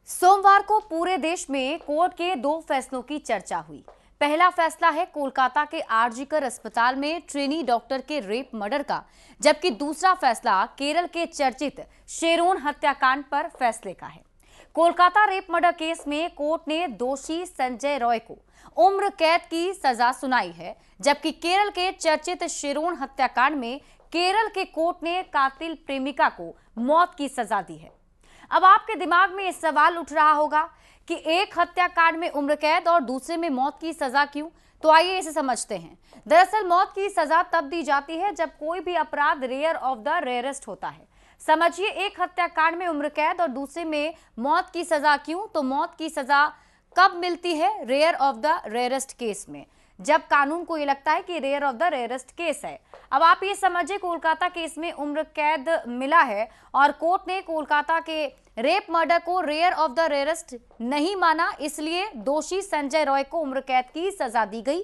सोमवार को पूरे देश में कोर्ट के दो फैसलों की चर्चा हुई। पहला फैसला है कोलकाता के आरजीकर अस्पताल में ट्रेनी डॉक्टर के रेप मर्डर का, जबकि दूसरा फैसला केरल के चर्चित शेरोन हत्याकांड पर फैसले का है। कोलकाता रेप मर्डर केस में कोर्ट ने दोषी संजय रॉय को उम्र कैद की सजा सुनाई है, जबकि केरल के चर्चित शेरोन हत्याकांड में केरल के कोर्ट ने कातिल प्रेमिका को मौत की सजा दी है। अब आपके दिमाग में इस सवाल उठ रहा होगा कि एक हत्याकांड में उम्र कैद और दूसरे में मौत की सजा क्यों? तो आइए इसे समझते हैं। दरअसल मौत की सजा तब दी जाती है जब कोई भी अपराध रेयर ऑफ द रेयरेस्ट होता है। समझिए, एक हत्याकांड में उम्र कैद और दूसरे में मौत की सजा क्यों? तो मौत की सजा कब मिलती है? Rare of the rarest case में, जब कानून को ये लगता है कि rare of the rarest case है। अब आप ये समझिए, कोलकाता केस में उम्र कैद मिला है और कोर्ट ने कोलकाता के रेप मर्डर को रेयर ऑफ द रेयरेस्ट नहीं माना, इसलिए दोषी संजय रॉय को उम्र कैद की सजा दी गई।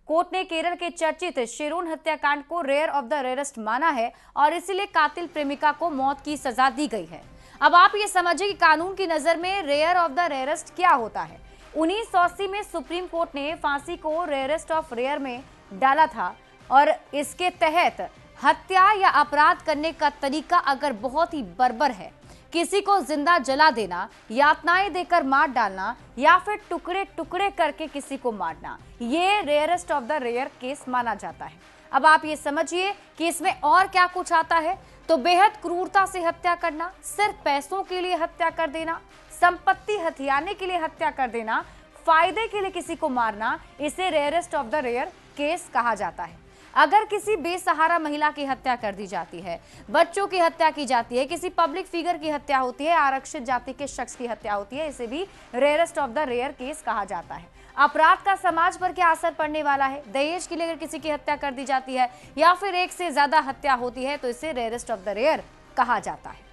कोर्ट ने केरल के चर्चित शेरोन हत्याकांड को रेयर ऑफ द रेयरेस्ट माना है और इसलिए कातिल प्रेमिका को मौत की सजा दी गई है। अब आप ये समझिए कि कानून की नजर में रेयर ऑफ द रेयरेस्ट क्या होता है। 1980 में सुप्रीम कोर्ट ने फांसी को रेयरेस्ट ऑफ रेयर में डाला था और इसके तहत हत्या या अपराध करने का तरीका अगर बहुत ही बर्बर है, किसी को जिंदा जला देना, यातनाएं देकर मार डालना या फिर टुकड़े टुकड़े करके किसी को मारना, ये rarest of the rare case माना जाता है। अब आप ये समझिए कि इसमें और क्या कुछ आता है। तो बेहद क्रूरता से हत्या करना, सिर्फ पैसों के लिए हत्या कर देना, संपत्ति हथियाने के लिए हत्या कर देना, फायदे के लिए किसी को मारना, इसे rarest of the rare case कहा जाता है। अगर किसी बेसहारा महिला की हत्या कर दी जाती है, बच्चों की हत्या की जाती है, किसी पब्लिक फिगर की हत्या होती है, आरक्षित जाति के शख्स की हत्या होती है, इसे भी rarest of the rare case कहा जाता है। अपराध का समाज पर क्या असर पड़ने वाला है, दहेज के लिए अगर किसी की हत्या कर दी जाती है या फिर एक से ज्यादा हत्या होती है, तो इसे रेयरेस्ट ऑफ द रेयर कहा जाता है।